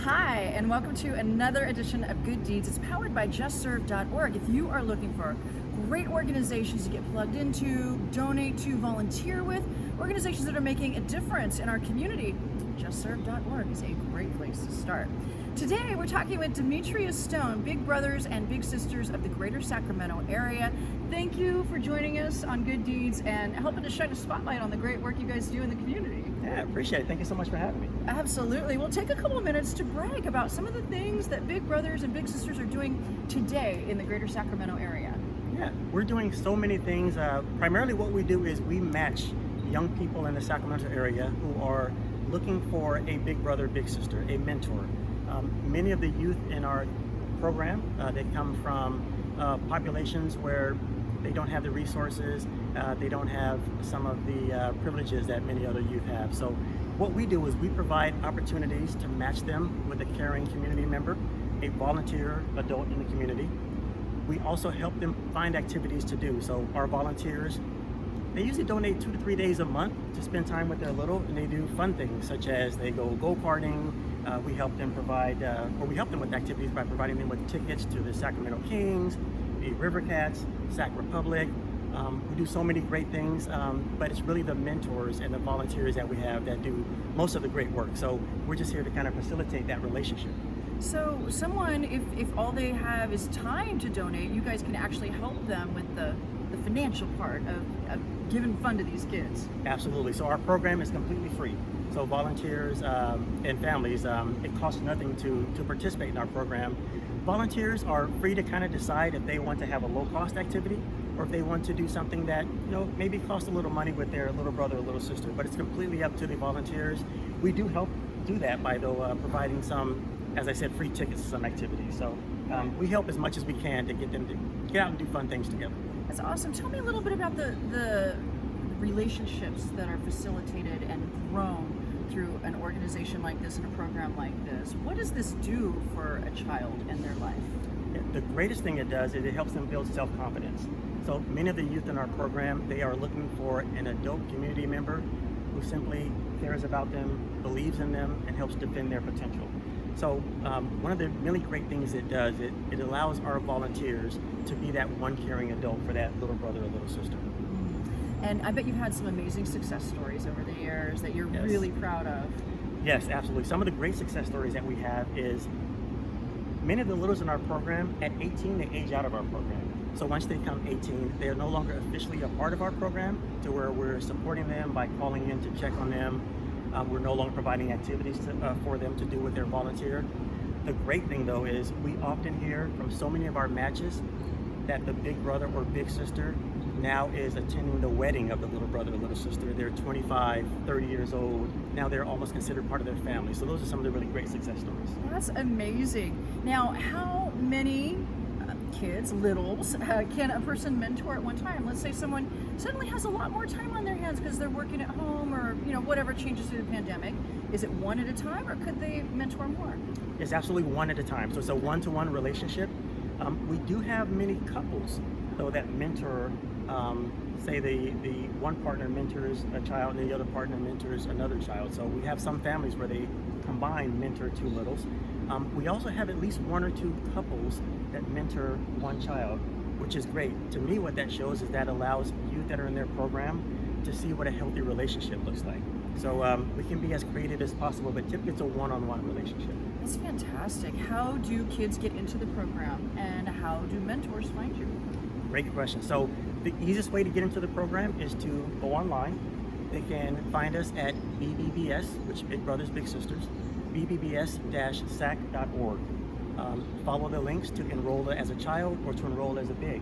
Hi, and welcome to another edition of Good Deeds. It's powered by justserve.org. If you are looking for great organizations to get plugged into, donate to, volunteer with, organizations that are making a difference in our community, justserve.org is a great place to start. Today, we're talking with Demetria Stone, Big Brothers and Big Sisters of the Greater Sacramento area. Thank you for joining us on Good Deeds and helping to shine a spotlight on the great work you guys do in the community. Yeah, appreciate it. Thank you so much for having me. Absolutely. We'll take a couple of minutes to brag about some of the things that Big Brothers and Big Sisters are doing today in the Greater Sacramento area. Yeah, we're doing so many things. Primarily what we do is we match young people in the Sacramento area who are looking for a big brother, big sister, a mentor. Many of the youth in our program, they come from populations where they don't have the resources, they don't have some of the privileges that many other youth have. So what we do is we provide opportunities to match them with a caring community member, a volunteer adult in the community. We also help them find activities to do. So our volunteers, they usually donate 2 to 3 days a month to spend time with their little, and they do fun things such as they go karting. We help them we help them with activities by providing them with tickets to the Sacramento Kings, the River Cats, Sac Republic. We do so many great things, but it's really the mentors and the volunteers that we have that do most of the great work. So we're just here to kind of facilitate that relationship. So someone, if all they have is time to donate, you guys can actually help them with the financial part of giving fun to these kids. Absolutely. So our program is completely free. So volunteers and families, it costs nothing to participate in our program. Volunteers are free to kind of decide if they want to have a low-cost activity or if they want to do something that, maybe costs a little money with their little brother or little sister, but it's completely up to the volunteers. We do help do that by providing some, as I said, free tickets to some activities. So we help as much as we can to get them to get out and do fun things together. That's awesome. Tell me a little bit about the relationships that are facilitated and grown through an organization like this and a program like this. What does this do for a child in their life? The greatest thing it does is it helps them build self-confidence. So many of the youth in our program, they are looking for an adult community member who simply cares about them, believes in them, and helps defend their potential. So one of the really great things it does, it allows our volunteers to be that one caring adult for that little brother or little sister. And I bet you've had some amazing success stories over the years that you're Yes. really proud of. Yes, absolutely. Some of the great success stories that we have is many of the littles in our program, at 18, they age out of our program. So once they come 18, they are no longer officially a part of our program, to where we're supporting them by calling in to check on them. We're no longer providing activities for them to do with their volunteer. The great thing though is we often hear from so many of our matches that the big brother or big sister now is attending the wedding of the little brother or little sister. They're 25, 30 years old. Now they're almost considered part of their family. So those are some of the really great success stories. That's amazing. Now, how many kids, littles, can a person mentor at one time? Let's say someone suddenly has a lot more time on their hands because they're working at home or whatever changes through the pandemic. Is it one at a time or could they mentor more? It's absolutely one at a time. So it's a one-to-one relationship. We do have many couples though that mentor. Say the one partner mentors a child and the other partner mentors another child. So we have some families where they combine mentor two littles. We also have at least one or two couples that mentor one child, which is great. To me, what that shows is that allows youth that are in their program to see what a healthy relationship looks like. So we can be as creative as possible, but typically it's a one-on-one relationship. That's fantastic. How do kids get into the program and how do mentors find you? Great question. So the easiest way to get into the program is to go online. They can find us at BBBS, which Big Brothers Big Sisters, bbbs-sac.org. Follow the links to enroll as a child or to enroll as a big.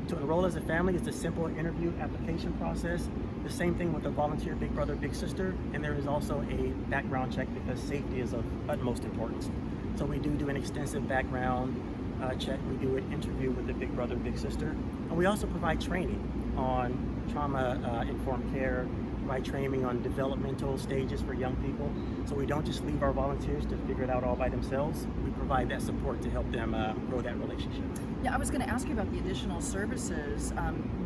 To enroll as a family is a simple interview application process. The same thing with the volunteer Big Brother Big Sister, and there is also a background check because safety is of utmost importance. So we do an extensive background check. We do an interview with the Big Brother Big Sister, and we also provide training on trauma-informed care, provide training on developmental stages for young people. So we don't just leave our volunteers to figure it out all by themselves. We provide that support to help them grow that relationship. Yeah, I was going to ask you about the additional services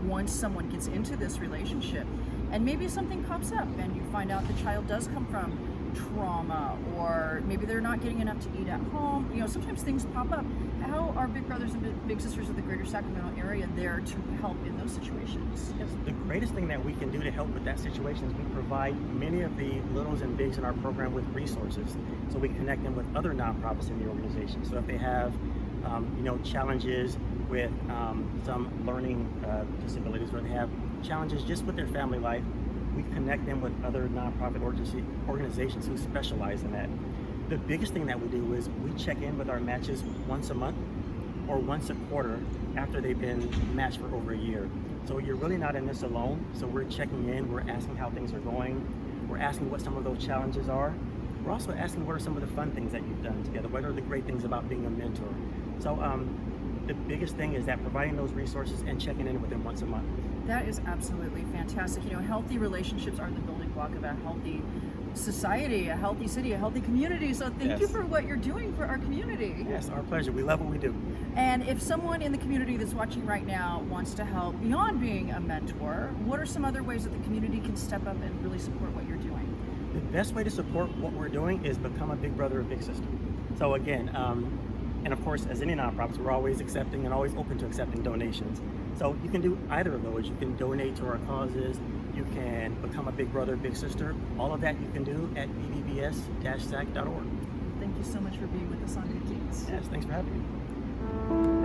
once someone gets into this relationship and maybe something pops up and you find out the child does come from trauma, or maybe they're not getting enough to eat at home. You know, sometimes things pop up. How are Big Brothers and Big Sisters of the greater Sacramento area there to help in those situations? Yes, the greatest thing that we can do to help with that situation is we provide many of the littles and bigs in our program with resources. So we connect them with other nonprofits in the organization. So if they have, challenges with some learning disabilities, or they have challenges just with their family life, we connect them with other nonprofit organizations who specialize in that. The biggest thing that we do is we check in with our matches once a month or once a quarter after they've been matched for over a year. So you're really not in this alone. So we're checking in, we're asking how things are going, we're asking what some of those challenges are. We're also asking what are some of the fun things that you've done together, what are the great things about being a mentor. So the biggest thing is that providing those resources and checking in with them once a month. That is absolutely fantastic. You know, healthy relationships are the building block of a healthy society, a healthy city, a healthy community. So thank you for what you're doing for our community. Yes, our pleasure. We love what we do. And if someone in the community that's watching right now wants to help beyond being a mentor, what are some other ways that the community can step up and really support what you're doing? The best way to support what we're doing is become a big brother or big sister. So again, and of course, as any nonprofits, we're always accepting and always open to accepting donations. So you can do either of those. You can donate to our causes. You can become a big brother, big sister. All of that you can do at bbbs-sac.org. Thank you so much for being with us on Good Deeds. Yes, thanks for having me.